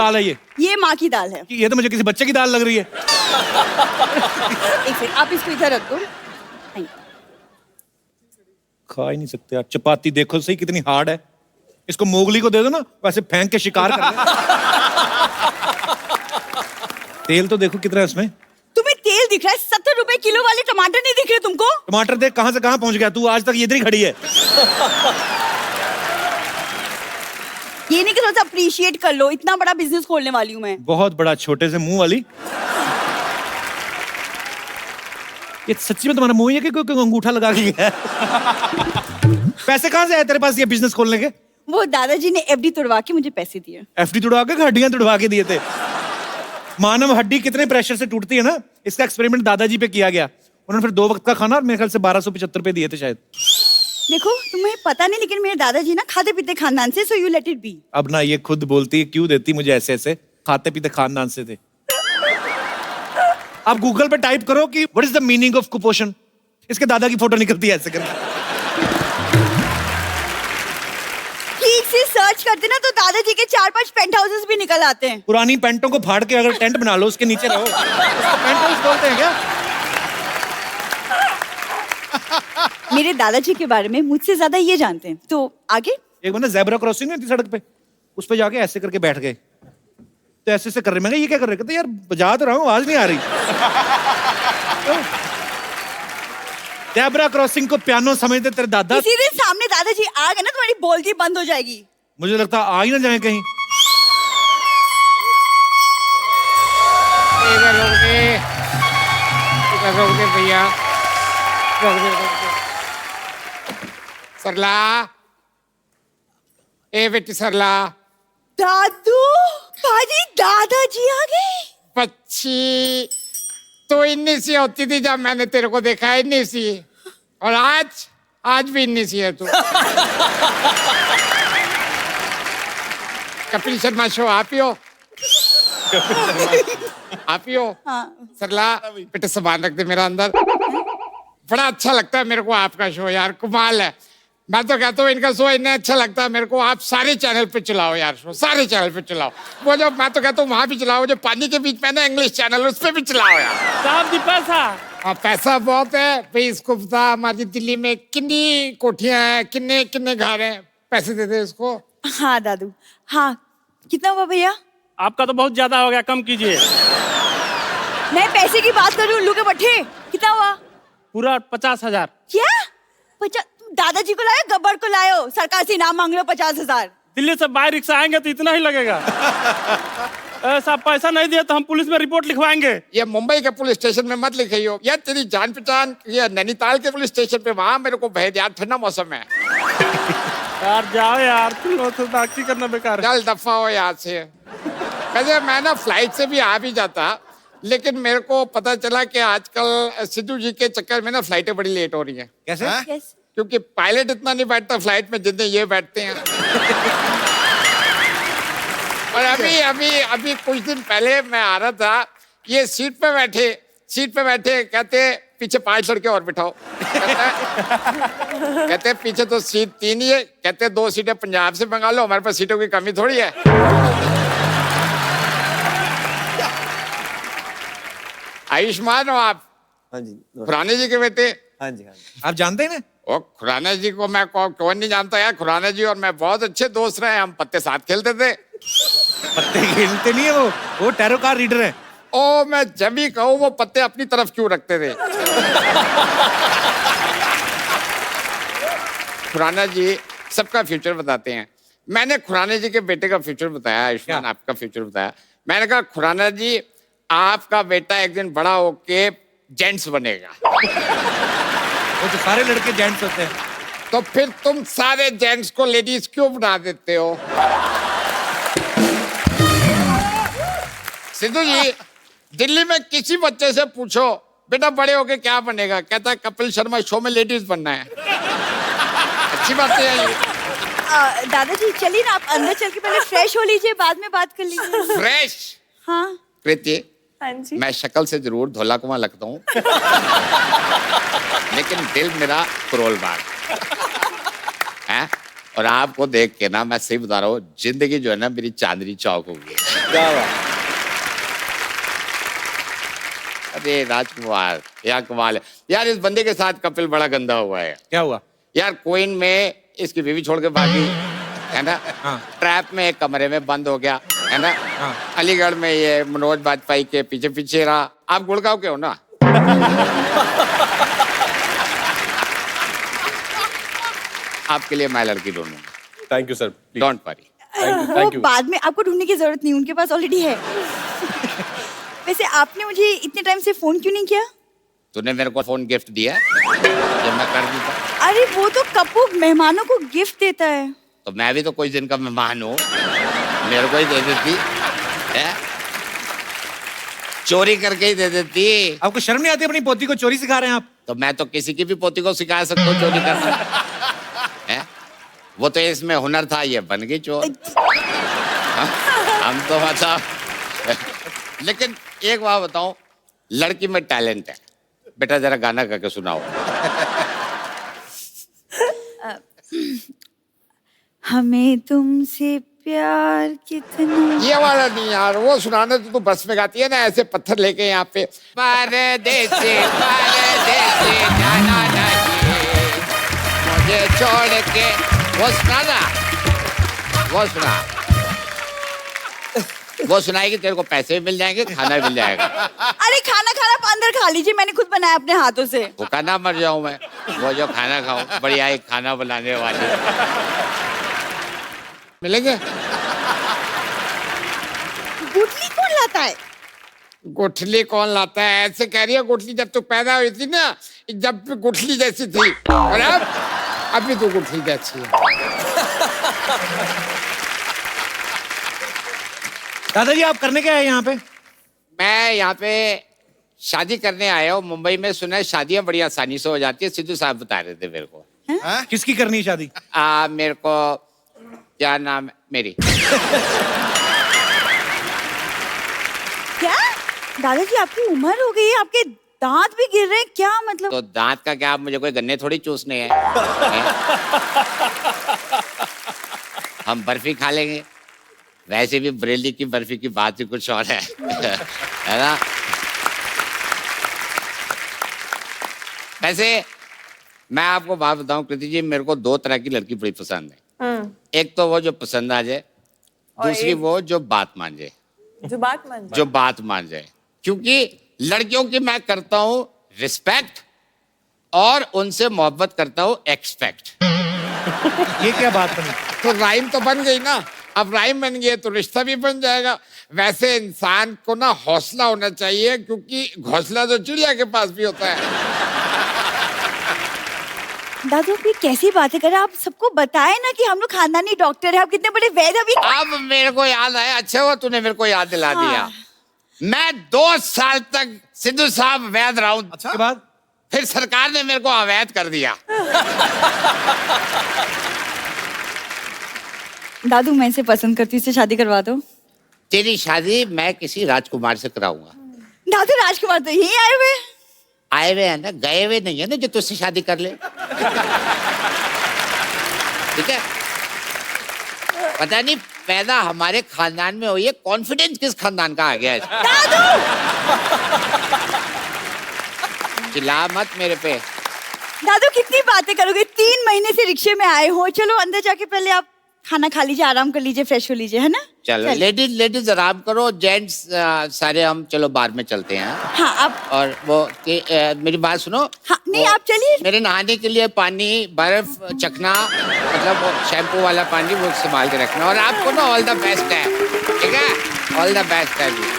दाल है ये माँ की दाल है। ये तो मुझे किसी बच्चे की दाल लग रही है। एक सेकंड, आप इसको इधर रख दो। खा ही नहीं सकते यार। चपाती देखो सही कितनी हार्ड है। इसको मोगली को दे दो ना, वैसे फेंक के शिकार कर ले। तेल तो देखो कितना है इसमें। तुम्हें तेल दिख रहा है? 70 रुपए किलो वाले टमाटर नहीं दिख रहे तुमको? टमाटर देख कहां से कहां पहुंच गया तू, आज तक इधर ही खड़ी है। ये नहीं कि थोड़ा सा अप्रिशिएट कर लो, इतना बड़ा बिजनेस खोलने वाली हूँ मैं। बहुत बड़ा, छोटे से मुंह वाली। ये सच्ची में तुम्हारा मुंह ही है कि कोई अंगूठा लगा के गया है? पैसे कहां से आए तेरे पास ये बिजनेस खोलने के? वो दादाजी ने एफडी तोड़वा के मुझे पैसे दिए। एफडी तोड़वा के, हड्डियां तोड़वा के दिए थे। मानव हड्डी कितने प्रेशर से टूटती है ना, इसका एक्सपेरिमेंट दादाजी पे किया गया। उन्होंने फिर 2 वक्त का खाना और मेरे ख्याल से 1275 रुपए दिए थे शायद। देखो तुम्हें पता नहीं, लेकिन मेरे दादाजी ना खाते पीते खानदान से, so you let it be. अब ना ये खुद बोलती है, क्यों देती मुझे ऐसे ऐसे, खाते पीते खानदान से थे। आप गूगल पे टाइप करो कि what is the meaning of कुपोषण, इसके दादा की फोटो निकलती है ऐसे करके। ठीक से सर्च करते ना तो दादाजी के 4-5 पेंट हाउसेस भी निकल आते हैं। पुरानी पेंटों को फाड़ के अगर टेंट बना लो, उसके नीचे रहो। पेंट हाउस बोलते हैं क्या? मेरे दादाजी के बारे में मुझसे ज्यादा ये जानते हैं। तो आगे एक बार ना ज़ेब्रा क्रॉसिंग नहीं थी सड़क पे, उस पे जाके ऐसे करके बैठ गए, तो ऐसे ऐसे कर रहे। मैं ये क्या कर रहे? कहते यार बजा तो रहा हूँ, आवाज नहीं आ रही। ज़ेब्रा क्रॉसिंग को पियानो समझते तेरे दादा। इसी दिन सामने दादाजी आ गए ना, तुम्हारी बोलती बंद हो जाएगी। मुझे लगता आ ही ना जाए कहीं। रोक दे भैया, रोक दे। सरला, ए बेटी सरला। दादू, भाजी दादाजी आ गए। बच्ची तो इन्नी सी होती थी जब मैंने तेरे को देखा, इन्नी सी। और आज भी इन्नी सी है तू। कपिल शर्मा शो आप ही हो? आप ही हो? हाँ। सरला बेटे सामान रख दे मेरा अंदर। बड़ा अच्छा लगता है मेरे को आपका शो यार, कमाल है। मैं तो कहता हूँ इनका शो इतना अच्छा लगता है मेरे को, आप सारे चैनल पे चलाओ यार शो, सारे चैनल पे चलाओ। वो जो मैं तो कहता हूँ वहां भी चलाओ, जो पानी के बीच में ना इंग्लिश चैनल, उस पे भी चलाओ यार। साहब जी पैसा। हाँ पैसा बहुत है भाई। इसको बता हमारी दिल्ली में कितनी कोठियां हैं, कितने कितने घर हैं, पैसे दे दे इसको। हाँ दादू, हाँ कितना हुआ भैया? आपका तो बहुत ज्यादा हो गया, कम कीजिए। मैं पैसे की बात कर रही हूँ, उल्लू के पट्टे। कितना हुआ? पूरा 50,000। क्या 50? दादाजी को लायो, गब्बर को लायो, सरकार से इनाम मांग लो 50,000। दिल्ली से बाय रिक्शा आएंगे तो इतना ही लगेगा। ऐसा पैसा नहीं दिया तो हम पुलिस में रिपोर्ट लिखवाएंगे। ये मुंबई के पुलिस स्टेशन में मत लिखाइयो यार, तेरी जान पहचान ये नैनीताल के पुलिस स्टेशन पे, वहां मेरे को भेज यार, ठंडा मौसम है। यार जाओ यार, तुम तो ताकि करना बेकार है। चल दफा हो यहाँ से। वैसे मैं ना फ्लाइट से भी आ भी जाता, लेकिन मेरे को पता चला कि आजकल सिद्धू जी के चक्कर में ना फ्लाइटें बड़ी लेट हो रही हैं। कैसे? Yes. क्योंकि पायलट इतना नहीं बैठता फ्लाइट में जितने ये बैठते हैं। और अभी कुछ दिन पहले मैं आ रहा था, ये सीट पे बैठे कहते पीछे 5 लड़के और बिठाओ। कहते पीछे तो सीट 3 ही है, कहते 2 सीटें पंजाब से मंगा लो, हमारे पास सीटों की कमी थोड़ी है। आयुष्मान हो आप? हाँ जी। खुराना जी के बेटे? हाँ जी, हाँ जी। आप जानते हैं ना? ओ खुराना जी को मैं कौन नहीं जानता यार। खुराना जी और मैं बहुत अच्छे दोस्त रहे, हम पत्ते साथ खेलते थे। पत्ते खेलते नहीं है वो टैरो कार्ड रीडर है। ओ मैं जब भी कहूँ वो पत्ते अपनी तरफ क्यों रखते थे। खुराना जी सबका फ्यूचर बताते हैं। मैंने खुराना जी के बेटे का फ्यूचर बताया, आयुष्मान आपका फ्यूचर बताया। मैंने कहा खुराना जी आपका बेटा एक दिन बड़ा होके जेंट्स बनेगा। वो तो सारे लड़के जेंट्स होते हैं। तो फिर तुम सारे जेंट्स को लेडीज क्यों बना देते हो? सिद्धू जी दिल्ली में किसी बच्चे से पूछो बेटा बड़े होके क्या बनेगा, कहता है कपिल शर्मा शो में लेडीज बनना है। अच्छी बात है ये। दादाजी चलिए ना, आप अंदर चल के पहले फ्रेश हो लीजिए, बाद में बात कर लीजिए। फ्रेश? हाँ प्रीति, हाँ जी। मैं शक्ल से जरूर धोला कुआं लगता हूँ, लेकिन दिल मेरा करोल बाग है। और आपको देख के ना मैं सही बता रहा हूँ, जिंदगी जो है ना मेरी चांदनी चौक हो गई। क्या बात। अरे राजकुमार, यार कमाल है यार। इस बंदे के साथ कपिल बड़ा गंदा हुआ है। क्या हुआ? यार क्वीन में इसकी बीवी छोड़ के भागी, है ना। हाँ। ट्रैप में एक कमरे में बंद हो गया, है ना। हाँ। अलीगढ़ में ये मनोज वाजपेयी के पीछे पीछे रहा। आप गुड़गांव के हो ना। आपके लिए मैं लड़की ढूंढूंगा। Thank you sir. Don't worry. Thank you. बाद में आपको ढूंढने की जरूरत नहीं, उनके पास ऑलरेडी है। वैसे आपने मुझे इतने टाइम से फोन क्यों नहीं किया? तूने मेरे को फोन गिफ्ट दिया जब मैं कर देता। अरे वो तो कप्पू मेहमानों को गिफ्ट देता है। तो मैं भी तो कुछ दिन का मेहमान हूँ, मेरे को ही दे देती है? चोरी करके ही दे देती। आपको शर्म नहीं आती? अपनी पोती को चोरी सिखा रहे हैं आप। तो मैं तो किसी की भी पोती को सिखा सकता हूँ चोरी करना, है? वो तो इसमें हुनर था, ये बन गई चोर। हम तो मतलब लेकिन एक बात बताऊं, लड़की में टैलेंट है। बेटा जरा गाना गा के सुनाओ। हमें तुमसे प्यार कितना। ये वाला नहीं यार, वो सुनाना तो तू बस में गाती है ना, ऐसे पत्थर लेके यहाँ पे। परदेसी परदेसी जाना नहीं मुझे छोड़ के। वो सुना ना, वो सुना। वो सुनाएगी, तेरे को पैसे भी मिल जाएंगे, खाना भी मिल जाएगा। अरे खाना खाना आप अंदर खा लीजिए, मैंने खुद बनाया अपने हाथों से। भूखा ना मर जाऊं मैं, वो जो खाना खाऊं। बढ़िया एक खाना बनाने वाली मिलेंगे। गुठली कौन लाता है? गुठली कौन लाता है? ऐसे कह रही है, गुठली जब तू पैदा हुई थी ना, जब भी गुठली जैसी थी, और अब अभी तो गुठली जैसी है। दादाजी आप करने क्या है यहाँ पे? मैं यहाँ पे शादी करने आया हूँ मुंबई में। सुना है शादियां बड़ी आसानी से हो जाती है, सिद्धू साहब बता रहे थे मेरे को। किसकी करनी है शादी? मेरे को क्या नाम है मेरी। क्या दादाजी आपकी उम्र हो गई है, आपके दांत भी गिर रहे हैं, क्या मतलब? तो दांत का क्या, आप मुझे कोई गन्ने थोड़ी चूसने हैं? हम बर्फी खा लेंगे। वैसे भी बरेली की बर्फी की बात ही कुछ और है। है ना। वैसे मैं आपको बात बताऊं कृति जी, मेरे को दो तरह की लड़की बड़ी पसंद है। एक तो वो जो पसंद आ जाए, दूसरी वो जो बात मान जाए। जो बात मान जाए, क्योंकि लड़कियों की मैं करता हूं रिस्पेक्ट और उनसे मोहब्बत करता हूं एक्सपेक्ट। ये क्या बात बनी? तो राइम तो बन गई ना। अब राइम बन गई तो रिश्ता भी बन जाएगा। वैसे इंसान को ना हौसला होना चाहिए, क्योंकि घोंसला तो चिड़िया के पास भी होता है। दादू आप ये कैसी बातें कर रहे हैं? आप सबको बताए ना कि हम लोग खानदानी डॉक्टर है, आप कितने बड़े वैद्य। अभी अब मेरे को याद आया, अच्छा हुआ तूने मेरे को याद दिला दिया। मैं 2 साल तक सिद्धू साहब वैद रहा हूं। अच्छा? के बाद फिर सरकार ने मेरे को अवैध कर दिया। दादू मैं इसे पसंद करती हूँ, इससे शादी करवा दो। तेरी शादी मैं किसी राजकुमार से कराऊंगा। दादू राजकुमार तो यही आए हुए। आए हुए है ना, गए हुए नहीं है ना, जो तुझसे शादी कर ले। ठीक है। पता नहीं पैदा हमारे खानदान में हुई है, कॉन्फिडेंस किस खानदान का आ गया है। चिल्ला मत मेरे पे। दादू कितनी बातें करोगे? 3 महीने से रिक्शे में आए हो। चलो अंदर जाके पहले आप खाना खा लीजिए, आराम कर लीजिए, फ्रेश हो लीजिए, है ना? चलो लेडीज आराम करो, जेंट्स सारे हम चलो बाद में चलते हैं। हाँ आप। और वो मेरी बात सुनो। हाँ नहीं आप चलिए। मेरे नहाने के लिए पानी, बर्फ, चखना, मतलब वो शैम्पू वाला पानी वो संभाल के रखना। और आपको ना ऑल द बेस्ट है, ठीक है? ऑल द बेस्ट है जी।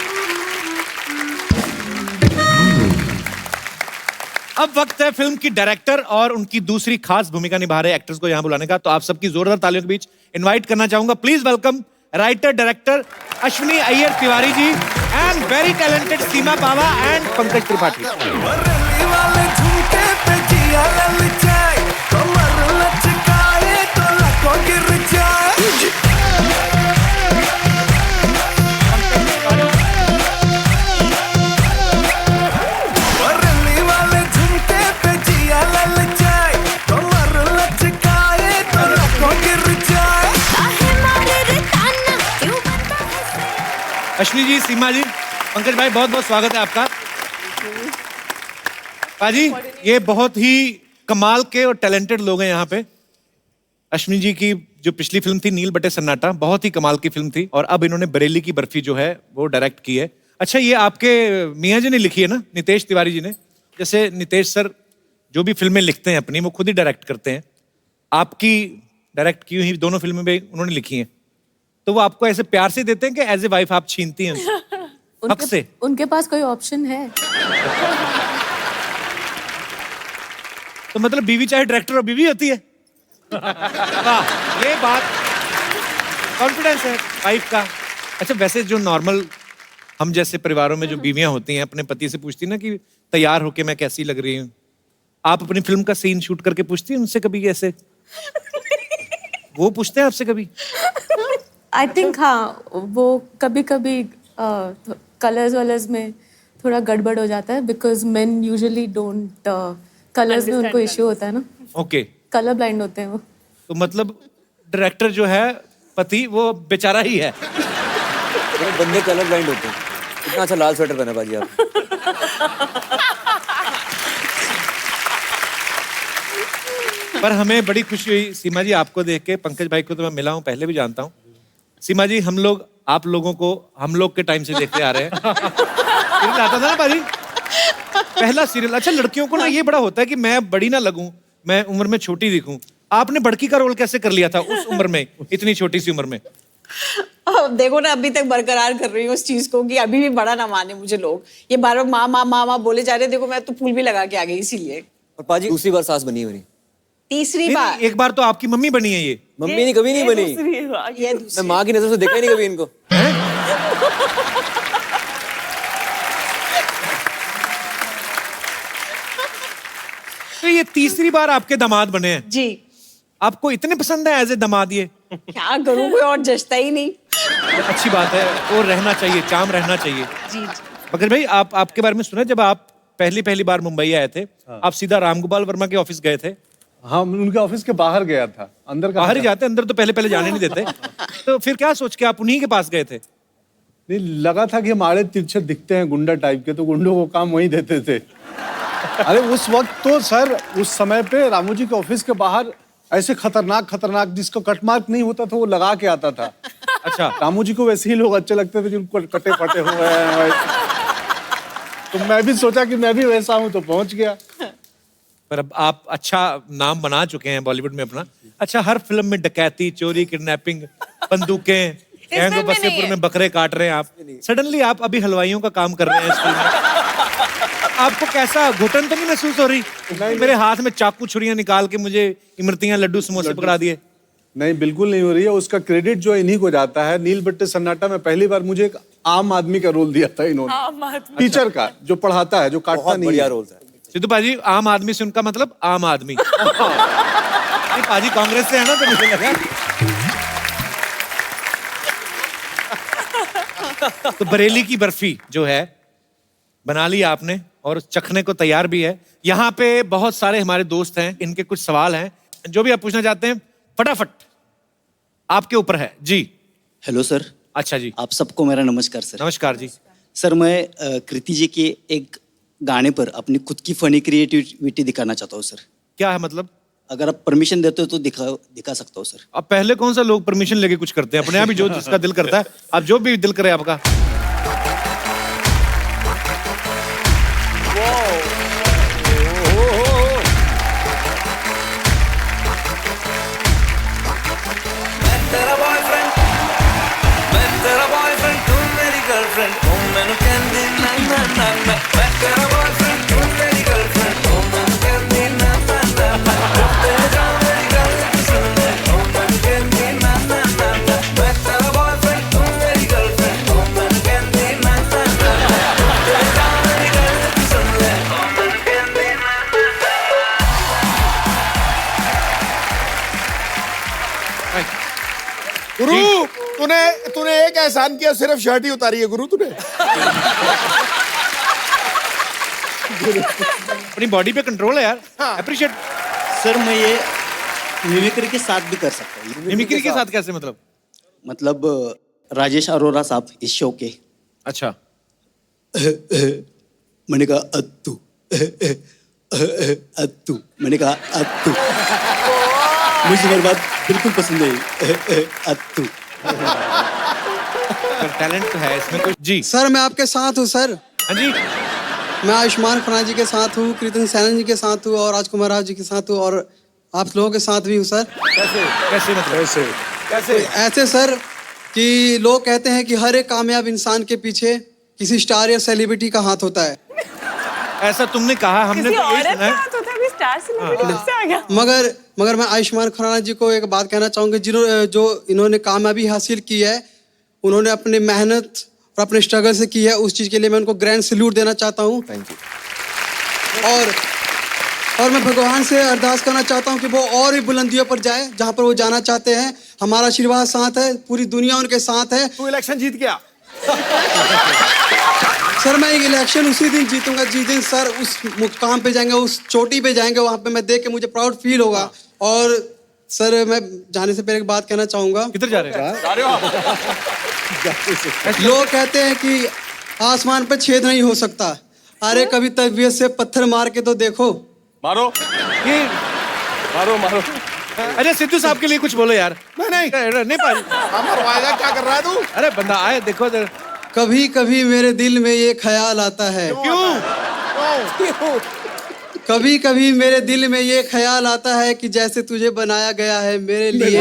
अब वक्त है फिल्म की डायरेक्टर और उनकी दूसरी खास भूमिका निभा रहे एक्टर्स को यहाँ बुलाने का। तो आप सबकी जोरदार तालियों के बीच इनवाइट करना चाहूंगा। Please welcome writer director Ashwiny Iyer Tiwari ji and very talented Seema Pahwa and Pankaj Tripathi. Ashwiny ji, Seema ji, Pankaj भाई, बहुत बहुत स्वागत है आपका। पाजी, ये बहुत ही कमाल के और टैलेंटेड लोग हैं यहाँ पे। अश्विनी जी की जो पिछली फिल्म थी नील बटे सन्नाटा, बहुत ही कमाल की फिल्म थी, और अब इन्होंने बरेली की बर्फी जो है वो डायरेक्ट की है। अच्छा, ये आपके मियाँ जी ने लिखी है ना, नितेश तिवारी जी ने? जैसे नितेश सर जो भी फिल्में लिखते हैं अपनी, वो खुद ही डायरेक्ट करते हैं। आपकी डायरेक्ट की हुई दोनों फिल्में भी उन्होंने लिखी हैं, तो वो आपको ऐसे प्यार से देते हैं कि एज ए वाइफ आप छीनती हैं हक से? उनके पास कोई ऑप्शन है? तो मतलब बीवी चाहे डायरेक्टर और बीवी होती है। वाह, ये बात, कॉन्फिडेंस है वाइफ का। अच्छा, वैसे जो नॉर्मल हम जैसे परिवारों में जो बीवियां होती हैं अपने पति से पूछती ना कि तैयार होके मैं कैसी लग रही हूँ, आप अपनी फिल्म का सीन शूट करके पूछती हैं उनसे कभी ऐसे? वो पूछते हैं आपसे कभी? आई थिंक हाँ, वो कभी कभी कलर्स वलर्स में थोड़ा गड़बड़ हो जाता है, because main usually don't, colours में उनको इश्यू होता है ना। ओके, कलर ब्लाइंड होते हैं वो। तो मतलब डायरेक्टर जो है पति, वो बेचारा ही है। बंदे कलर ब्लाइंड होते हैं। इतना अच्छा लाल स्वेटर पहना बाजी आप। पर हमें बड़ी खुशी हुई सीमा जी आपको देख के। पंकज भाई को तो मैं मिला हूँ, पहले भी जानता हूँ। सीमा जी, हम लोग आप लोगों को हम लोग के टाइम से देखते आ रहे हैं। सीरियल आता था ना बाजी, पहला सीरियल। अच्छा, लड़कियों को ना ये बड़ा होता है कि मैं बड़ी ना लगूं, मैं उम्र में छोटी दिखूं। आपने बड़की का रोल कैसे कर लिया था उस उम्र में, इतनी छोटी सी उम्र में? देखो ना, अभी तक बरकरार कर रही हूँ उस चीज को कि अभी भी बड़ा ना माने मुझे लोग। ये बार बार माँ माँ माँ माँ बोले जा रहे। देखो, मैं तो फूल भी लगा के आ गई इसीलिए। और पाजी दूसरी बार सास बनी है मेरी। तीसरी नहीं, बार। एक बार तो आपकी मम्मी बनी है ये। मम्मी नहीं, कभी नहीं बनी। ये मैं माँ की नजर से देखा ही नहीं कभी इनको। तो ये तीसरी बार आपके दामाद बने हैं। जी। आपको इतने पसंद है एज ए दामाद ये? क्या करूँ, कोई और जचता ही नहीं। अच्छी बात है, और रहना चाहिए, चाम रहना चाहिए। जी जी। मगर भाई, आपके बारे में सुना, जब आप पहली बार मुंबई आए थे, आप सीधा रामगोपाल वर्मा के ऑफिस गए थे? हाँ, उनके ऑफिस के बाहर गया था, अंदर बाहर ही जाते, अंदर तो पहले जाने नहीं देते। तो फिर क्या सोच के आप उन्हीं के पास गए थे? नहीं, लगा था कि हमारे तिरछे दिखते हैं गुंडा टाइप के, तो गुंडों को काम वहीं देते थे। अरे उस वक्त तो सर, उस समय पे रामू जी के ऑफिस के बाहर ऐसे खतरनाक जिसको कट मार्क नहीं होता था वो लगा के आता था। अच्छा, रामू जी को वैसे ही लोग अच्छे लगते थे जिनको कटे फटे हुए हैं। तो मैं भी सोचा कि मैं भी वैसा हूँ, तो पहुंच गया। पर अब आप अच्छा नाम बना चुके हैं बॉलीवुड में अपना। अच्छा, हर फिल्म में डकैती, चोरी, किडनैपिंग, बंदूकें, गैंगो बसेपुर में बकरे काट रहे हैं आप। सडनली आप अभी हलवाइयों का काम कर रहे हैं इस फिल्म में। आपको कैसा घुटन तो नहीं महसूस हो रही? मेरे हाथ में चाकू छुरियां निकाल के मुझे इमरतियां, लड्डू, समोसे पकड़ा दिए। नहीं, बिल्कुल नहीं हो रही है। उसका क्रेडिट जो इन्हीं को जाता है। नील बट्टे सन्नाटा में पहली बार मुझे एक आम आदमी का रोल दिया था इन्होंने, टीचर का, जो पढ़ाता है, जो काटता बहुत नहीं बढ़िया है। रोल था। सिद्धू पाजी, आम आदमी से उनका मतलब आम आदमी? नहीं, पाजी कांग्रेस से है ना, तो मुझे लगा। तो बरेली की बर्फी जो है बना ली आपने और चखने को तैयार भी है। यहाँ पे बहुत सारे हमारे दोस्त हैं, इनके कुछ सवाल हैं, जो भी आप पूछना चाहते हैं फटाफट आपके ऊपर है जी। Hello sir. अच्छा जी, आप सबको मेरा नमस्कार सर। नमस्कार जी। सर, मैं कृति जी के एक गाने पर अपनी खुद की फनी क्रिएटिविटी दिखाना चाहता हूँ सर। क्या है मतलब? अगर आप परमिशन देते हो तो दिखा सकता हूँ सर। अब पहले कौन सा लोग परमिशन लेके कुछ करते हैं? अपने आप ही जो जिसका दिल करता है, आप जो भी दिल करे आपका। गुरु, तूने एक एहसान किया, सिर्फ शर्ट ही उतारी है गुरु तूने। अपनी बॉडी पे कंट्रोल है यार, अप्रिशिएट। सर, मैं ये मिमिक्री के साथ भी कर सकता हूँ। मिमिक्री के साथ कैसे मतलब? मतलब राजेश अरोरा साहब इस शो के, अच्छा, मैंने कहा अत्तू। अत्तू, मैंने कहा अत्तू। मुझे तुम्हारी बात बिल्कुल पसंद नहीं। अत्तू। टैलेंट तो है इसमें कोई। जी सर मैं आपके साथ हूँ सर। हाँ जी, मैं आयुष्मान खुराना जी के साथ हूँ, कीर्तन सैनन जी के साथ हूँ और राजकुमार राव जी के साथ हूँ और आप लोगों के साथ भी हूँ सर। कैसे मतलब? कैसे ऐसे सर कि लोग कहते हैं कि हर एक कामयाब इंसान के पीछे किसी स्टार या सेलिब्रिटी का हाथ होता है, ऐसा तुमने कहा, हमने तो यही सुना है। मगर मैं आयुष्मान खुराना जी को एक बात कहना चाहूँगा, जो इन्होंने कामयाबी हासिल की है, उन्होंने अपनी मेहनत और अपने स्ट्रगल से की है, उस चीज़ के लिए मैं उनको ग्रैंड सैल्यूट देना चाहता हूँ। Thank you. और मैं भगवान से अरदास करना चाहता हूँ कि वो और भी बुलंदियों पर जाए जहाँ पर वो जाना चाहते हैं। हमारा आशीर्वाद साथ है, पूरी दुनिया उनके साथ है। तू इलेक्शन जीत गया। सर मैं इलेक्शन उसी दिन जीतूंगा जिस दिन सर उस मुकाम पे जाएंगे, उस चोटी पे जाएंगे, वहाँ पे मैं देख के मुझे प्राउड फील होगा। और सर मैं जाने से पहले एक बात कहना चाहूंगा। किधर जा रहे हैं? लोग कहते हैं कि आसमान पे छेद नहीं हो सकता, अरे कभी तबीयत से पत्थर मार के तो देखो। मारो ये मारो मारो। अरे सिद्धू साहब के लिए कुछ बोलो यार। नहीं पाजी। मरवाएगा, क्या कर रहा है तू? अरे बंदा आए, देखो इधर। कभी कभी मेरे दिल में ये ख्याल आता है, क्यों? कभी कभी मेरे दिल में ये ख्याल आता है कि जैसे तुझे बनाया गया है मेरे लिए।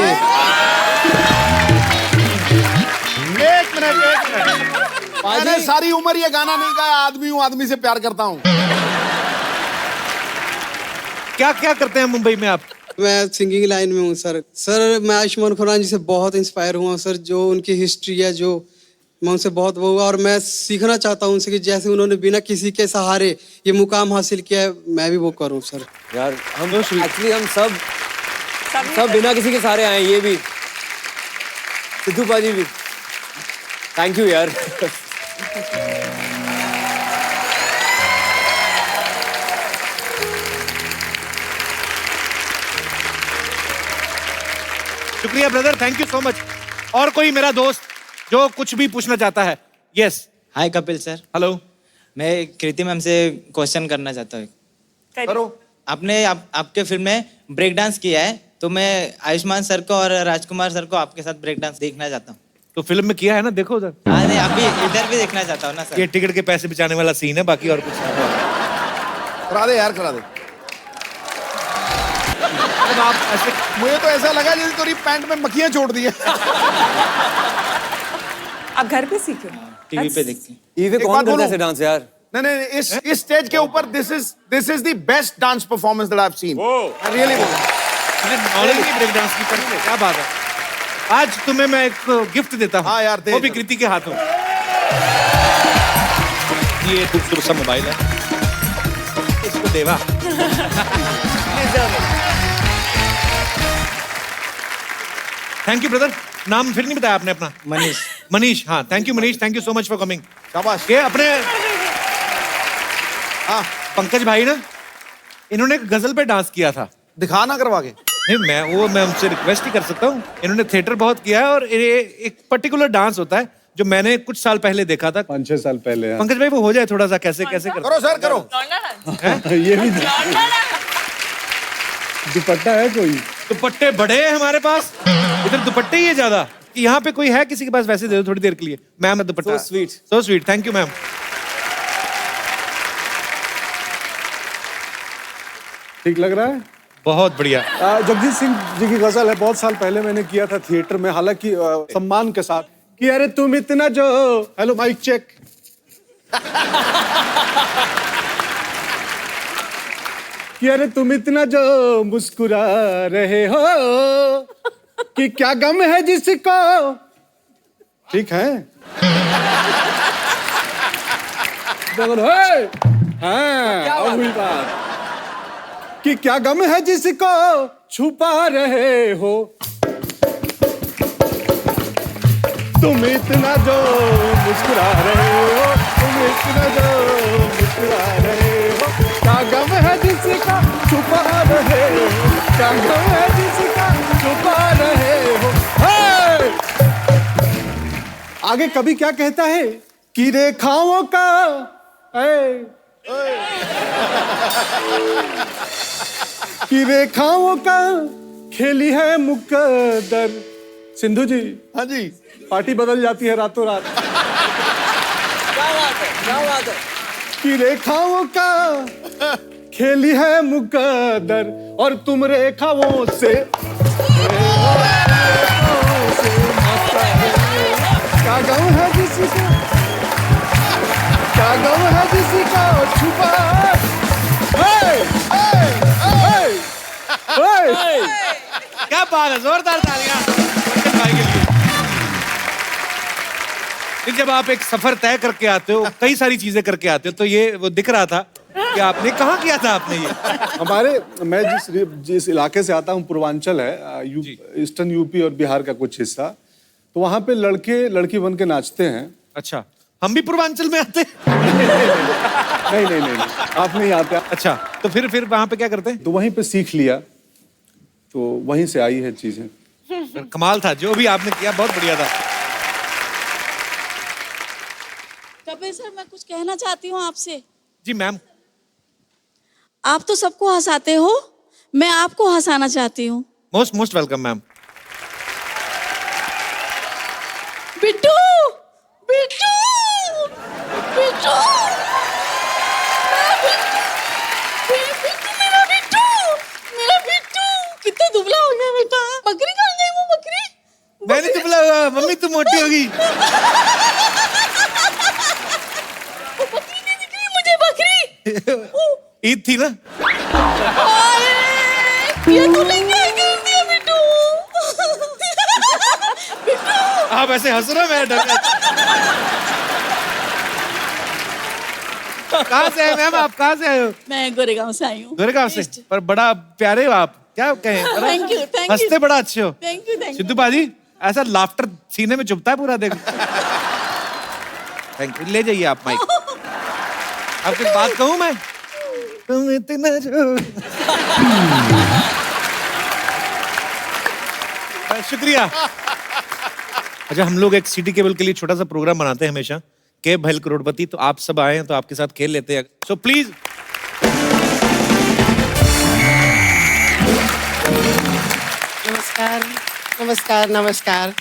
एक मिनट। मैंने सारी उम्र ये गाना नहीं गाया, आदमी हूँ, आदमी से प्यार करता हूँ। क्या क्या करते हैं मुंबई में आप? मैं सिंगिंग लाइन में हूँ सर। सर मैं आयुष्मान खुराना जी से बहुत इंस्पायर हुआ सर, जो उनकी हिस्ट्री है, जो मैं उनसे बहुत वो हुआ और मैं सीखना चाहता हूँ उनसे कि जैसे उन्होंने बिना किसी के सहारे ये मुकाम हासिल किया है, मैं भी वो करूँ सर। यार हम एक्चुअली हम सब बिना किसी के सहारे आए, ये भी सिद्धू पाजी भी। थैंक यू यार। शुक्रिया brother, thank you so much. और कोई मेरा दोस्त जो कुछ भी पूछना चाहता है? यस। हाय कपिल सर। हेलो। मैं कृति मैम से क्वेश्चन करना चाहता हूँ। करो। आपने आपके फिल्म में ब्रेक डांस किया है, तो मैं आयुष्मान सर को और राजकुमार सर को आपके साथ ब्रेक डांस देखना चाहता हूँ। तो फिल्म में किया है ना, देखो उधर। हाँ नहीं, अभी इधर भी देखना चाहता हूँ ना सर। ये टिकट के पैसे बचाने वाला सीन है, बाकी और कुछ नहीं। करा दे यार, करा दे। आप ऐसे, मुझे तो ऐसा लगा जैसे तेरी पैंट में मक्खियां छोड़ दी है। आप घर पे सीखे? टीवी पे देखते हैं। टीवी पे कौन करता है ऐसे डांस यार? नहीं, इस स्टेज के ऊपर this is the best dance performance that I have seen. I really knowledge नहीं ब्रेक डांस की, पर क्या बात है। आज तुम्हें मैं एक गिफ्ट देता हूँ। हाँ यार, दे। वो भी कृति के हाथों। ये खूबसूरत सा मोबाइल है, इसको देवा। Thank you brother. नाम फिर नहीं बताया आपने अपना? मनीष। मनीष, हाँ thank you Manish, thank you so much for coming. शाबाश। ये अपने हाँ पंकज भाई ना, इन्होंने एक गजल पे डांस किया था। दिखा ना करवा के। नहीं मैं उनसे रिक्वेस्ट ही कर सकता हूँ। इन्होंने थिएटर बहुत किया है और एक पर्टिकुलर डांस होता है जो मैंने कुछ साल पहले देखा था। 5-6 साल पहले। पंकज भाई वो हो जाए थोड़ा सा, कैसे कैसे करो सर, करो। ये भी दुपट्टा है कोई? दुपट्टे बड़े हैं हमारे पास, इधर दुपट्टे ही है ज्यादा। कि यहाँ पे कोई है किसी के पास? वैसे दे दो थोड़ी देर के लिए। Ma'am dupatta. So sweet, thank you ma'am. ठीक लग रहा है? बहुत बढ़िया। जगजीत सिंह जी की गजल है, बहुत साल पहले मैंने किया था थिएटर में, हालांकि सम्मान के साथ कि अरे तुम इतना जो, हेलो माइक चेक, कि अरे तुम इतना जो मुस्कुरा रहे हो कि क्या गम है जिसको। ठीक है? हाँ, और हुई बात कि क्या गम है जिसको छुपा रहे हो, तुम इतना जो मुस्कुरा रहे हो, तुम इतना जो मुस्कुरा रहे हो, क्या गम है जिसका छुपा रहे हो, क्या गम है जिसका छुपा रहे हो। आगे कभी क्या कहता है कि रेखाओं का कि रेखाओं का खेली है मुकद्दर। सिंधु जी, हाँ जी, पार्टी बदल जाती है रातों रात। क्या बात है, क्या बात है। कि रेखाओं का खेली है मुकद्दर और तुम रेखाओं से क्या गम है किसी का, क्या गम है किसी का छुपा। क्या बात है, जोरदार तालियां अंकित भाई के लिए। फिर जब आप एक सफर तय करके आते हो, कई सारी चीजें करके आते हो, तो ये वो दिख रहा था कि आपने कहाँ किया था आपने ये? हमारे मैं जिस इलाके से आता हूँ, पूर्वांचल है, ईस्टर्न यूपी और बिहार का कुछ हिस्सा, तो वहाँ पे लड़के लड़की बन के नाचते हैं। अच्छा, हम भी पूर्वांचल में आते हैं? नहीं, आप नहीं आते। अच्छा, तो फिर वहाँ पे क्या करते हैं? तो वहीं पे सीख लिया, तो वहीं से आई है चीजें। कमाल था जो भी आपने किया, बहुत बढ़िया था। कपिल सर, मैं कुछ कहना चाहती हूँ आपसे। जी मैम। आप तो सबको हंसाते हो, मैं आपको हंसाना चाहती हूँ। Most welcome ma'am. Bittu, Bittu, Bittu, मेरा बिट्टू कितना दुबला हो गया बेटा। बकरी खा गई वो बकरी। मैं नहीं दुबला हुआ, मम्मी तू मोटी होगी। बकरी नहीं दिख रही मुझे, बकरी। ईद थी ना? ये तो लेके कर दिया बिट्टू। आप ऐसे हंस रहे हो, मैं डर गया। कहाँ से आए मैम, आप कहाँ से आए हो? मैं गोरेगांव से आई हूँ। गोरेगांव से? पर बड़ा प्यारे हो आप, क्या कहें? Thank you, thank you. हंसते बड़ा अच्छे हो। Thank you, thank you. Sidhu बाजी, ऐसा लाफ्टर सीने में चुभता है पूरा, देखो। थैंक यू, ले जाइए आप माइक। आपकी बात कहूँ मैं? तुम इतना जो शुक्रिया। अच्छा, हम लोग एक सिटी केबल के लिए छोटा सा प्रोग्राम बनाते हैं हमेशा, के भैल करोड़पति, तो आप सब आए हैं तो आपके साथ खेल लेते हैं, सो प्लीज। नमस्कार, नमस्कार, नमस्कार।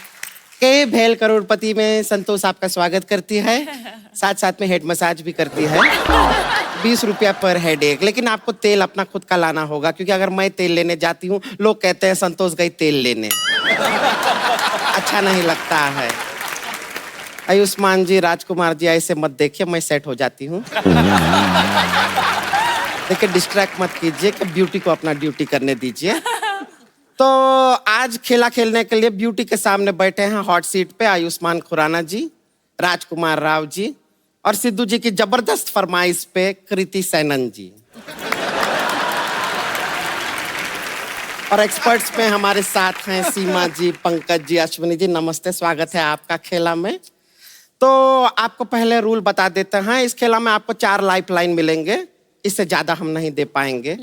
के भैल करोड़पति में संतोष आपका स्वागत करती है, साथ साथ में हेड मसाज भी करती है। 20 रुपया पर हेड एक, लेकिन आपको तेल अपना खुद का लाना होगा, क्योंकि अगर मैं तेल लेने जाती हूँ, लोग कहते हैं संतोष गई तेल लेने। अच्छा नहीं लगता है। आयुष्मान जी, राजकुमार जी, ऐसे मत देखिए, मैं सेट हो जाती हूँ। देखिए, डिस्ट्रैक्ट मत कीजिए, कि ब्यूटी को अपना ड्यूटी करने दीजिए। तो आज खेला खेलने के लिए ब्यूटी के सामने बैठे हैं हॉट सीट पे आयुष्मान खुराना जी, राजकुमार राव जी, और सिद्धू जी की जबरदस्त फरमाइश पे कृति सैनन जी। और एक्सपर्ट्स में हमारे साथ हैं सीमा जी, पंकज जी, अश्विनी जी। नमस्ते, स्वागत है आपका खेला में। तो आपको पहले रूल बता देते हैं। इस खेला में आपको 4 लाइफ लाइन मिलेंगे, इससे ज्यादा हम नहीं दे पाएंगे।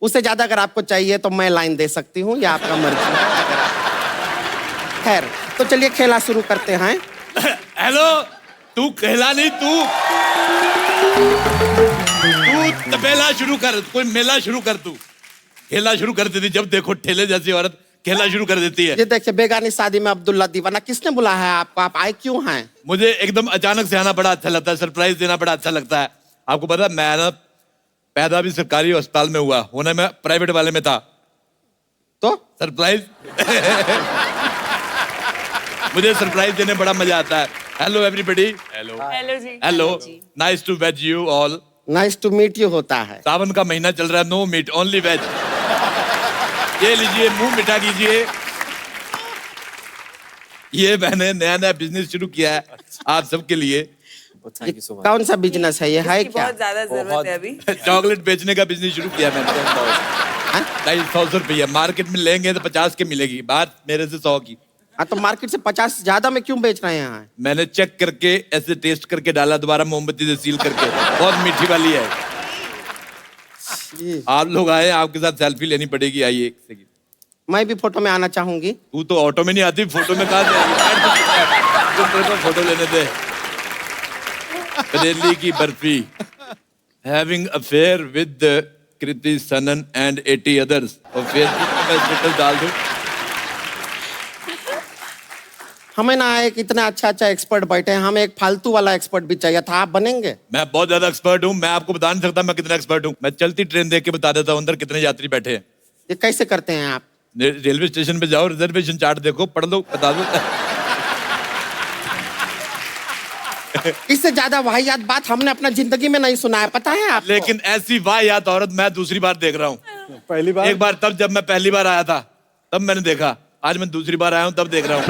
उससे ज्यादा अगर आपको चाहिए तो मैं लाइन दे सकती हूँ, या आपका मर्जी है। खैर, तो चलिए खेला शुरू करते हैं। हेलो, तू कहला नहीं, तू तबेला शुरू कर, कोई मेला शुरू कर, तू खेला शुरू कर देती। जब देखो ठेले जैसी औरत खेला शुरू कर देती है। ये देखिए, बेगानी शादी में अब्दुल्ला दीवाना, किसने बुलाया है आपको? आप आए क्यों हैं? मुझे एकदम अचानक से आना बड़ा अच्छा लगता है, सरप्राइज देना बड़ा अच्छा लगता है। आपको पता है, मैं ना पैदा भी सरकारी अस्पताल में हुआ, होने में प्राइवेट वाले में था। तो सरप्राइज मुझे सरप्राइज देने बड़ा मजा आता है। Hello everybody. हेलो हेलो जी। Hello, nice to wedge you all. Nice to meet you होता है। सावन का महीना चल रहा है, नो मीट ओनली वेज। ये लीजिए, मुंह मिठा कीजिए। ये मैंने नया नया बिजनेस शुरू किया है आप सबके लिए। Thank you so much. कौन सा बिजनेस है ये? है क्या? बहुत ज्यादा जरूरत है अभी। चॉकलेट बेचने का बिजनेस शुरू किया मैंने। 250 रुपया मार्केट में लेंगे तो 50 के मिलेगी, बात मेरे से 100 की। हाँ, तो मार्केट से 50 ज्यादा में क्यों बेच रहे हैं? मैंने चेक करके ऐसे टेस्ट करके डाला, दोबारा मोमबत्ती से सील करके। बहुत मीठी वाली है। आप लोग आए, आपके साथ सेल्फी लेनी पड़ेगी, आइए एक सेकंड। मैं भी फोटो में आना चाहूंगी। तू तो ऑटो में नहीं आती, फोटो में कहाँ से आएगी? फोटो लेने दे। बरेली की barfi, having affair with Kriti Sanon and 80 others, और फेसबुक पे मैं स्टेटस डाल दूं। हमें ना एक इतना अच्छा अच्छा एक्सपर्ट बैठे हैं, हमें एक फालतू वाला एक्सपर्ट भी चाहिए था, आप बनेंगे? मैं बहुत ज्यादा एक्सपर्ट हूँ, मैं आपको बता नहीं सकता मैं कितना एक्सपर्ट हूँ। मैं चलती ट्रेन देख के बता देता हूँ अंदर कितने यात्री बैठे हैं। ये कैसे करते हैं आप? रेलवे स्टेशन पे जाओ, रिजर्वेशन चार्ट देखो, पढ़ लो, बता दो। इससे ज्यादा वाहियात बात हमने अपना जिंदगी में नहीं सुना है, पता है आपको? लेकिन ऐसी वाहियात औरत मैं दूसरी बार देख रहा हूँ। पहली बार? एक बार तब जब मैं पहली बार आया था तब मैंने देखा, आज मैं दूसरी बार आया हूँ तब देख रहा हूँ।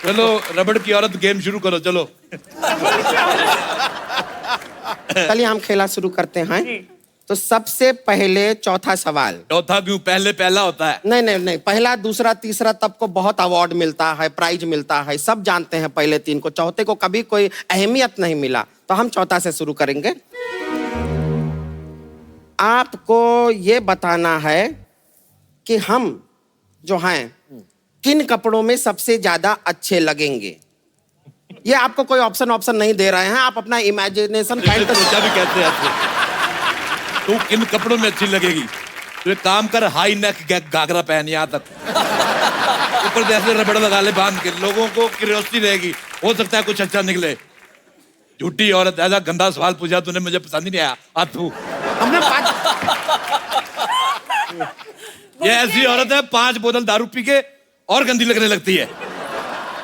चलो रबड़ की औरत गेम शुरू करो, चलो। चलिए हम खेला शुरू करते हैं। तो सबसे पहले चौथा सवाल। चौथा क्यों? पहले पहला होता है। नहीं नहीं नहीं, पहला दूसरा तीसरा तब को बहुत अवार्ड मिलता है, प्राइज मिलता है, सब जानते हैं पहले तीन को, चौथे को कभी कोई अहमियत नहीं मिला। तो हम चौथा से शुरू करेंगे। आपको ये बताना है कि हम जो हैं किन कपड़ों में सबसे ज्यादा अच्छे लगेंगे। ये आपको कोई ऑप्शन नहीं दे रहे हैं, आप अपना इमेजिनेशन सोचा भी कैसे ऐसे तू किन कपड़ों में अच्छी लगेगी? तो एक काम कर, हाई नेक घाघरा पहन यहाँ तक, ऊपर से ऐसे रबड़ लगा ले बांध के, लोगों को क्यूरियोसिटी रहेगी, हो सकता है कुछ अच्छा निकले। झूठी औरत, ऐसा गंदा सवाल पूछा तूने, मुझे पसंद ही नहीं आया। आतू हमने ये ऐसी औरत है 5 बोतल दारू पी के और गंदी लगने लगती है,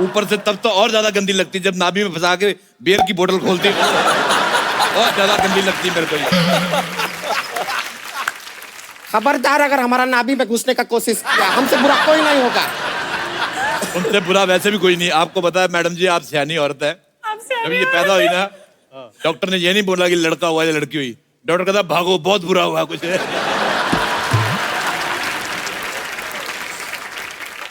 ऊपर से तब तो और ज्यादा गंदी लगती है जब नाभि में फंसा के बियर की बोतल खोलती है, और ज्यादा गंदी लगती है मेरे को। खबरदार अगर हमारा नाभि में घुसने का कोशिश किया, हमसे बुरा कोई नहीं होगा। उनसे बुरा वैसे भी कोई नहीं। आपको पता है मैडम जी, आप सियानी औरत है। जब ये पैदा हुई ना, डॉक्टर ने ये नहीं बोला कि लड़का हुआ या लड़की हुई, डॉक्टर कहता भागो बहुत बुरा हुआ कुछ है।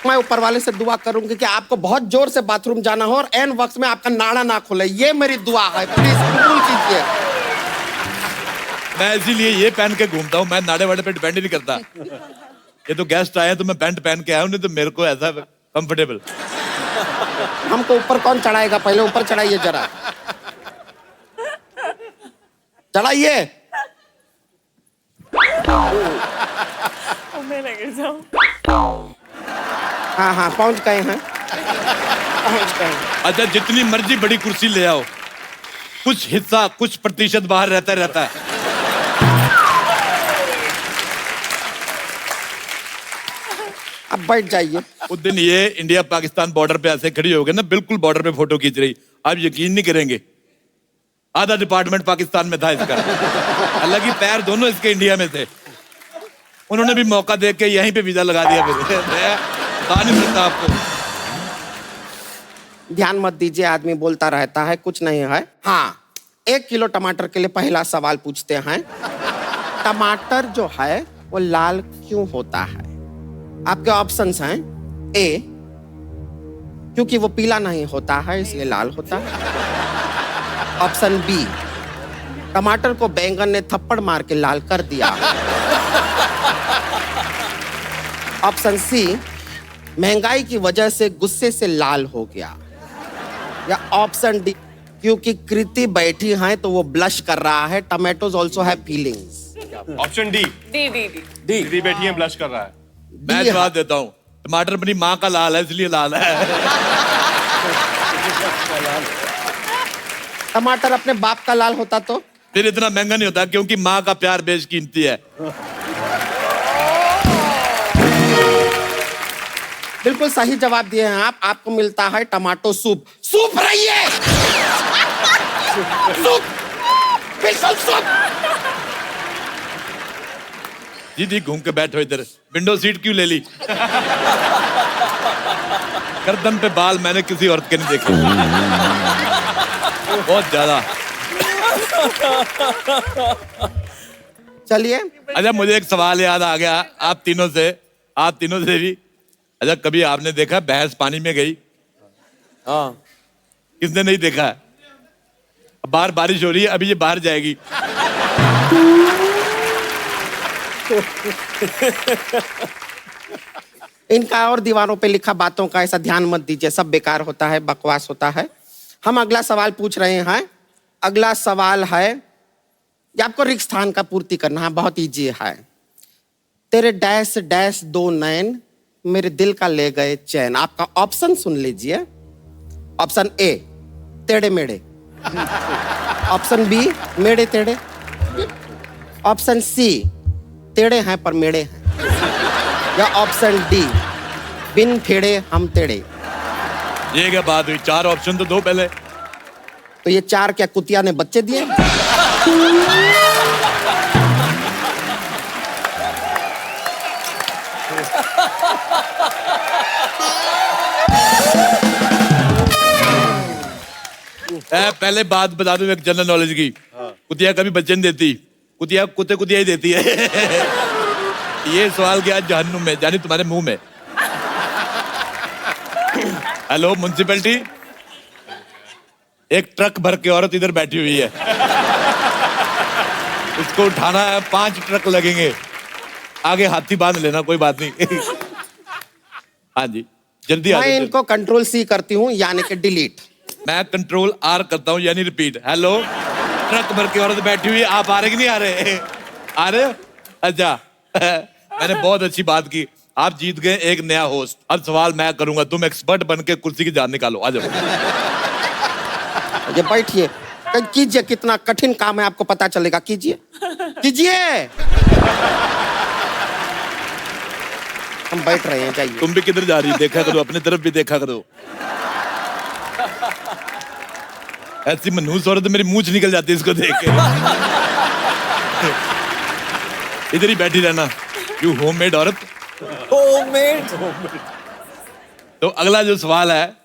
मैं ऊपर वाले से दुआ करूंगी कि आपको बहुत जोर से बाथरूम जाना हो और एन वक्त में आपका नाड़ा ना खुले, ये मेरी दुआ है, प्लीज कबूल कीजिए। मैं इसीलिए ये पहन के घूमता हूँ, मैं नाड़े वाड़े पे डिपेंड नहीं करता। ये तो गेस्ट आए तो मैं पैंट पहन के आया हूँ, नहीं तो मेरे को ऐसा कंफर्टेबल। हमको ऊपर कौन चढ़ाएगा? पहले ऊपर चढ़ाइए जरा, चढ़ाइए। हाँ हाँ पहुंच गए हैं, पहुंच गए हैं। अच्छा जितनी मर्जी बड़ी कुर्सी ले आओ, कुछ हिस्सा कुछ प्रतिशत बाहर रहता है। अब बैठ जाइए। उस दिन ये इंडिया पाकिस्तान बॉर्डर पे ऐसे खड़ी हो गए ना, बिल्कुल बॉर्डर पे फोटो खींच रही, आप यकीन नहीं करेंगे आधा डिपार्टमेंट पाकिस्तान में था इसका। हालांकि पैर दोनों इसके इंडिया में थे। उन्होंने भी मौका देख के यहीं पे वीजा लगा दिया। फिर बता नहीं सकता आपको। ध्यान मत दीजिए, आदमी बोलता रहता है, कुछ नहीं है। हाँ, 1 किलो टमाटर के लिए पहला सवाल पूछते हैं। टमाटर जो है वो लाल क्यों होता है? आपके ऑप्शंस हैं। ए, क्योंकि वो पीला नहीं होता है इसलिए लाल होता है। ऑप्शन बी, टमाटर को बैंगन ने थप्पड़ मार के लाल कर दिया। ऑप्शन सी, महंगाई की वजह से गुस्से से लाल हो गया। या ऑप्शन डी, क्योंकि कृति बैठी है तो वो ब्लश कर रहा है। Tomatoes also have feelings. Option D. D बैठी है, ब्लश कर रहा है। मैं जवाब देता हूँ, टमाटर अपनी माँ का लाल है इसलिए लाल है। टमाटर अपने बाप का लाल होता तो फिर इतना महंगा नहीं होता, क्योंकि माँ का प्यार बेशकीमती है। बिल्कुल सही जवाब दिए हैं आप। आपको मिलता है टमाटो सूप। सूप रहिए, सूप, बिल्कुल सूप। दीदी घूम के बैठो इधर, विंडो सीट क्यों ले ली? गर्दन पे बाल मैंने किसी औरत के नहीं देखे, बहुत ज्यादा। चलिए। अच्छा मुझे एक सवाल याद आ गया आप तीनों से भी। अच्छा कभी आपने देखा भैंस पानी में गई? हाँ। किसने नहीं देखा? बाहर बारिश हो रही है, अभी ये बाहर जाएगी। इनका और दीवारों पे लिखा बातों का ऐसा ध्यान मत दीजिए, सब बेकार होता है, बकवास होता है। हम अगला सवाल पूछ रहे हैं। अगला सवाल है, ये आपको रिक्त स्थान का पूर्ति करना है, बहुत इजी है। तेरे डैश डैश दो नैन मेरे दिल का ले गए चैन। आपका ऑप्शन सुन लीजिए। ऑप्शन ए टेढ़े मेढ़े, ऑप्शन बी मेढ़े टेढ़े, ऑप्शन सी टेढ़े हैं पर मेढ़े हैं, या ऑप्शन डी बिन फेड़े हम टेढ़े। ये क्या बात हुई, 4 ऑप्शन तो दो पहले। तो ये 4 क्या कुतिया ने बच्चे दिए? पहले बात बता दूं एक जनरल नॉलेज की। कुतिया कभी बच्चे नहीं देती, कुतिया कुतिया ही देती है। ये सवाल क्या जहन्नुम में, जानी तुम्हारे मुंह में। हेलो म्युनिसिपैलिटी, एक ट्रक भर के औरत इधर बैठी हुई है, उसको उठाना है, 5 ट्रक लगेंगे। आगे हाथी बांध लेना, कोई बात नहीं। हाँ जी जल्दी आ मैं जाओ। इनको कंट्रोल सी करती हूँ, यानी कि डिलीट। मैं कंट्रोल आर करता हूँ, यानी रिपीट। हेलो, ट्रक भर के औरत बैठी हुई, आप आ रहे कि नहीं आ रहे? आ रहे? अच्छा। मैंने बहुत अच्छी बात की, आप जीत गए एक नया होस्ट। अब सवाल मैं करूंगा, तुम एक्सपर्ट बन के कुर्सी की जान निकालो। आ जाओ। ये बैठिए, कीजिए, कितना कठिन काम है आपको पता चलेगा। कीजिए कीजिए, हम बैठ रहे हैं, जाइए। तुम भी किधर जा रही, देखा करो, अपनी तरफ भी देखा करो। ऐसी मनहूस औरत मेरी मूंछ निकल जाती है इसको देख के। इधर ही बैठी रहना, यू होममेड औरत। होममेड। तो अगला जो सवाल है,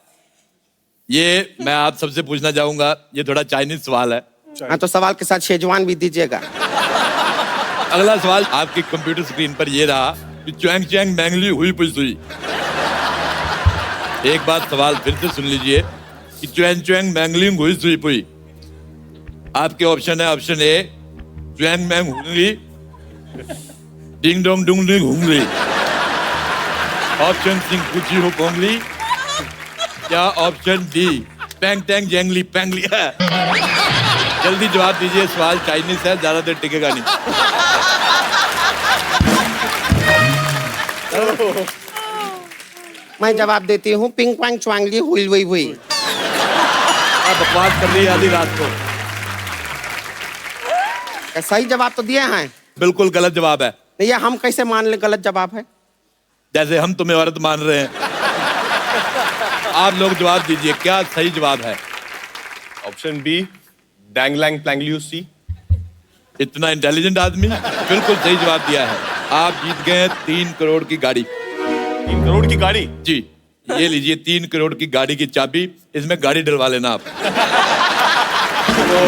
ये मैं आप सबसे पूछना चाहूंगा, ये थोड़ा चाइनीज सवाल है। हाँ, तो सवाल के साथ शेजवान भी दीजिएगा। अगला सवाल आपकी कंप्यूटर स्क्रीन पर ये रहा कि च्वांग च्वांग मैंगली हुई पुई सुई। एक बात सवाल फिर से सुन लीजिए कि च्वांग च्वांग मैंगली हुई सुई पुई। आपके ऑप्शन है, ऑप्शन ए च्वांग मैंग हुंगली, डिंग डोंग डुंग डिंग हुंगली, ऑप्शन सिंह कुची हो कोंगली, या ऑप्शन डी पैंग टैंग जैंगली पैंगली है। जल्दी जवाब दीजिए, सवाल चाइनीज है, ज्यादा देर टिकेगा नहीं। मैं जवाब देती हूँ, पिंग पांग च्वांगली हुई हुई हुई। बकवास कर रही है आधी रात को। सही जवाब तो दिए हैं। बिल्कुल गलत जवाब है। ये हम कैसे मान ले गलत जवाब है? जैसे हम तुम्हें औरत मान रहे हैं। आप लोग जवाब दीजिए, क्या सही जवाब है? ऑप्शन बी डैंगलैंग प्लैंगलियू सी। इतना इंटेलिजेंट आदमी, बिल्कुल सही जवाब दिया है। आप जीत गए 3 करोड़ की गाड़ी। 3 करोड़ की गाड़ी? जी, ये लीजिए 3 करोड़ की गाड़ी की चाबी, इसमें गाड़ी डलवा लेना आप। तो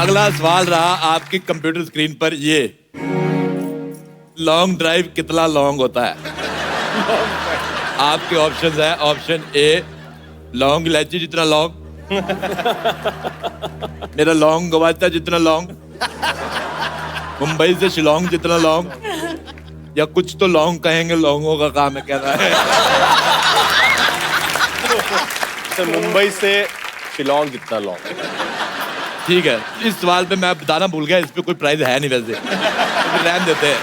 अगला सवाल रहा आपकी कंप्यूटर स्क्रीन पर, ये लॉन्ग ड्राइव कितना लॉन्ग होता है? आपके ऑप्शन है, ऑप्शन ए लॉन्ग इलायची जितना लॉन्ग, मेरा लॉन्ग गवाचा जितना लॉन्ग, मुंबई से शिलोंग जितना लॉन्ग, या कुछ तो लॉन्ग कहेंगे, लॉन्गों का काम है कहना है। सर मुंबई से शिलोंग जितना लॉन्ग। ठीक है, इस सवाल पे मैं बताना भूल गया, इस पे कोई प्राइज है नहीं वैसे, तो रहने देते हैं।